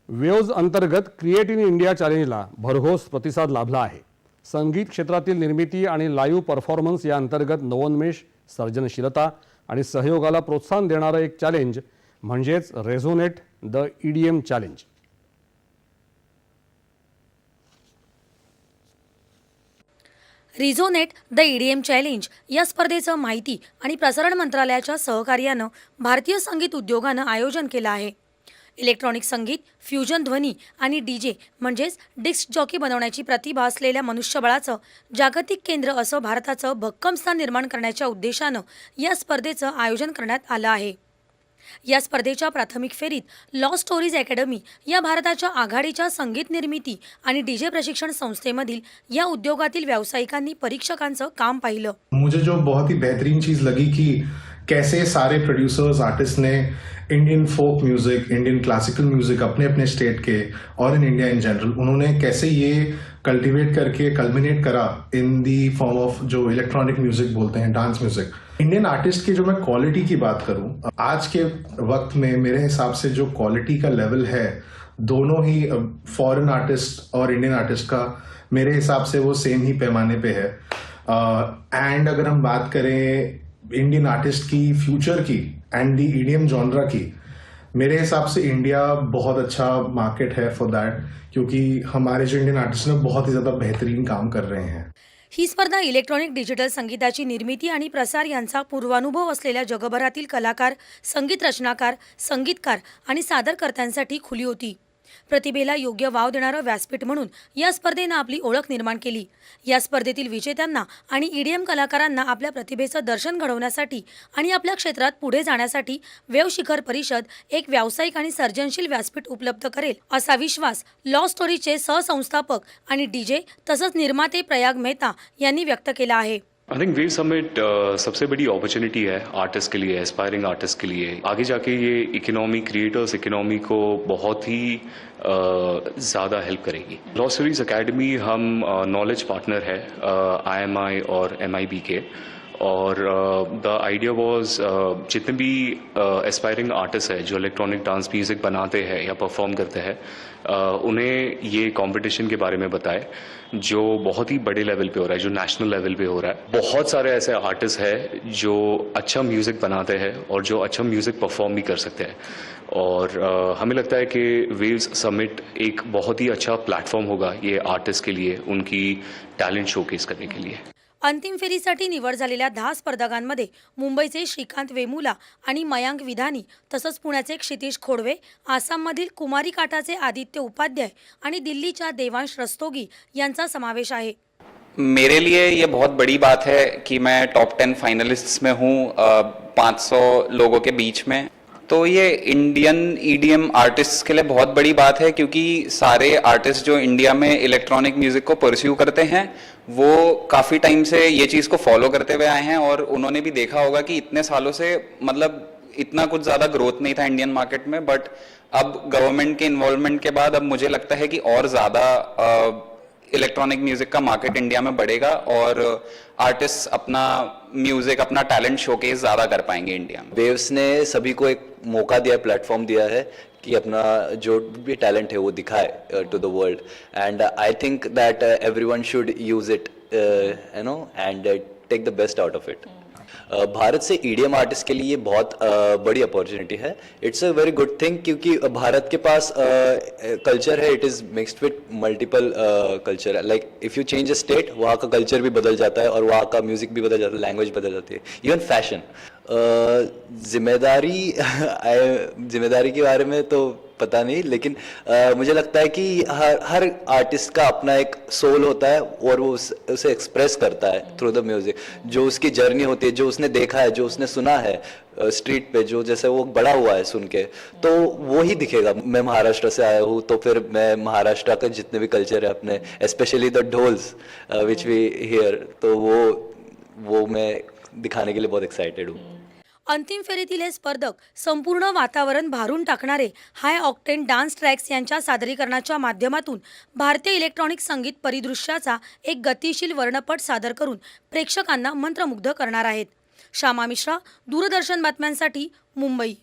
Waves अंतर्गत create in India चॅलेंजला भरघोस प्रतिसाद लाभला आहे। संगीत क्षेत्रातील निर्मिती आणि लाईव्ह परफॉर्मन्स या अंतर्गत नवोन्मेष, सर्जनशीलता आणि सहयोगाला प्रोत्साहन देणारं एक चॅलेंज म्हणजेच resonate the EDM challenge. Resonate the EDM challenge या स्पर्धेचं माहिती आणि प्रसारण मंत्रालयाच्या सहकार्यानं भारतीय संगीत उद्योगानं आयोजन केलं आहे। इलेक्ट्रॉनिक संगीत, फ्युजन ध्वनी आणि डीजे म्हणजेच डिस्क जॉकी बनवण्याची प्रतिभा असलेल्या मनुष्यबळाचं जागतिक केंद्र असं भारताचं भक्कम स्थान निर्माण करण्याच्या उद्देशानं या स्पर्धेचं आयोजन करण्यात आलं आहे। या स्पर्धेच्या प्राथमिक फेरीत लॉ स्टोरीज अकॅडमी या भारताच्या आघाडीच्या संगीत निर्मिती आणि डीजे प्रशिक्षण संस्थेमधील या उद्योगातील व्यावसायिकांनी परीक्षकांचं काम पाहिलं। मुझे जो बहुत ही बेहतरीन चीज लगी कि कैसे सारे प्रोड्यूसर्स, आर्टिस्ट ने Indian folk music, Indian classical music अपने अपने स्टेट के और इन इंडिया इन जनरल उन्होंने कैसे ये कल्टीवेट करके कल्मिनेट करा इन दी फॉर्म ऑफ जो इलेक्ट्रॉनिक म्यूजिक बोलते हैं, डांस म्यूजिक। इंडियन आर्टिस्ट की जो मैं क्वालिटी की बात करूं, आज के वक्त में मेरे हिसाब से जो क्वालिटी का लेवल है दोनों ही फॉरेन आर्टिस्ट और इंडियन आर्टिस्ट का, मेरे हिसाब से वो सेम ही पैमाने पे है। एंड अगर हम बात करें इंडियन आर्टिस्ट की फ्यूचर की एंड दी ईडीएम जॉनरा की, मेरे हिसाब से इंडिया बहुत अच्छा मार्केट है फॉर दैट, क्योंकि हमारे जो इंडियन आर्टिस्ट हैं बहुत ही ज्यादा बेहतरीन काम कर रहे हैं। ही स्पर्धा इलेक्ट्रॉनिक डिजिटल संगीताची निर्मिती आणि प्रसार यांचा पूर्वानुभव असलेल्या जगभरातील कलाकार, संगीत रचनाकार, संगीतकार आणि सादरकर्त्यांसाठी खुली होती। प्रतिभेला योग्य वाव देणारं व्यासपीठ म्हणून या स्पर्धेनं आपली ओळख निर्माण केली। या स्पर्धेतील विजेत्यांना आणि ईडीएम कलाकारांना आपल्या प्रतिभेचं दर्शन घडवण्यासाठी आणि आपल्या क्षेत्रात पुढे जाण्यासाठी वेव शिखर परिषद एक व्यावसायिक आणि सर्जनशील व्यासपीठ उपलब्ध करेल असा विश्वास लॉ स्टोरीचे सहसंस्थापक आणि डीजे तसंच निर्माते प्रयाग मेहता यांनी व्यक्त केला आहे। आई थिंक वेव समिट सबसे बड़ी अपॉर्चुनिटी है आर्टिस्ट के लिए, एस्पायरिंग आर्टिस्ट के लिए। आगे जाके ये इकोनॉमी, क्रिएटर्स इकोनॉमी को बहुत ही ज़्यादा हेल्प करेगी। लॉ स्टोरीज एकेडमी हम नॉलेज पार्टनर है IMI और MIB के, और द आइडिया वाज जितने भी एस्पायरिंग आर्टिस्ट है जो इलेक्ट्रॉनिक डांस म्यूज़िक बनाते हैं या परफॉर्म करते हैं, उन्हें ये कंपटीशन के बारे में बताए जो बहुत ही बड़े लेवल पे हो रहा है, जो नेशनल लेवल पे हो रहा है। बहुत सारे ऐसे आर्टिस्ट हैं जो अच्छा म्यूज़िक बनाते हैं और जो अच्छा म्यूज़िक परफॉर्म भी कर सकते हैं, और हमें लगता है कि वेव्स समिट एक बहुत ही अच्छा प्लेटफॉर्म होगा ये आर्टिस्ट के लिए, उनकी टैलेंट शोकेस करने के लिए। अंतिम फेरीसाठी निवड झालेल्या 10 स्पर्धकांमध्ये मुंबईचे श्रीकांत वेमुला आणि मयांक विधानी तसंच पुण्याचे क्षितिश खोडवे, आसाममधील कुमारी काठाचे आदित्य उपाध्याय आणि दिल्लीच्या देवांश रस्तोगी यांचा समावेश आहे। मेरे लिए ये बहुत बड़ी बात है कि मैं टॉप 10 फाइनलिस्ट्स में हूँ 500 लोगों के बीच में। तो ये इंडियन ईडीएम आर्टिस्ट्स के लिए बहुत बड़ी बात है, क्योंकि सारे आर्टिस्ट जो इंडिया में इलेक्ट्रॉनिक म्यूजिक को परस्यू करते हैं वो काफ़ी टाइम से ये चीज़ को फॉलो करते हुए आए हैं, और उन्होंने भी देखा होगा कि इतने सालों से मतलब इतना कुछ ज़्यादा ग्रोथ नहीं था इंडियन मार्केट में। बट अब गवर्नमेंट के इन्वॉल्वमेंट के बाद अब मुझे लगता है कि और ज़्यादा इलेक्ट्रॉनिक म्यूजिक का मार्केट इंडिया में बढ़ेगा और आर्टिस्ट अपना म्यूजिक, अपना टैलेंट शोकेस ज़्यादा कर पाएंगे इंडिया में। वेव्स ने सभी को एक मौका दिया, प्लेटफॉर्म दिया है कि अपना जो भी टैलेंट है वो दिखाए to the world, and I think that everyone should use it you know and take the best out of it. Bharat से ईडीएम आर्टिस्ट के लिए ये बहुत बड़ी अपॉर्चुनिटी है। It's a very good thing, क्योंकि भारत के पास कल्चर है, it is mixed with multiple culture. Like if you change a state, वहाँ का कल्चर भी बदल जाता है और वहाँ का म्यूज़िक भी बदल जाता है, लैंग्वेज बदल जाती है, इवन फैशन। जिम्मेदारी के बारे में तो पता नहीं, लेकिन मुझे लगता है कि हर आर्टिस्ट का अपना एक सोल होता है और वो उसे एक्सप्रेस करता है थ्रू द म्यूजिक। जो उसकी जर्नी होती है, जो उसने देखा है, जो उसने सुना है स्ट्रीट पे, जो जैसे वो बड़ा हुआ है सुन के, तो वो ही दिखेगा। मैं महाराष्ट्र से आया हूँ, तो फिर मैं महाराष्ट्र के जितने भी कल्चर है अपने, specially the dhols which we hear, तो वो मैं दिखाने के लिए बहुत एक्साइटेड हूँ। अंतिम फेरीतील हे स्पर्धक संपूर्ण वातावरण भारून टाकणारे हाय ऑक्टेन डान्स ट्रॅक्स यांच्या सादरीकरणाच्या माध्यमातून भारतीय इलेक्ट्रॉनिक संगीत परिदृश्याचा एक गतिशील वर्णपट सादर करून प्रेक्षकांना मंत्रमुग्ध करणार आहेत। श्यामा मिश्रा, दूरदर्शन बातम्यांसाठी मुंबई।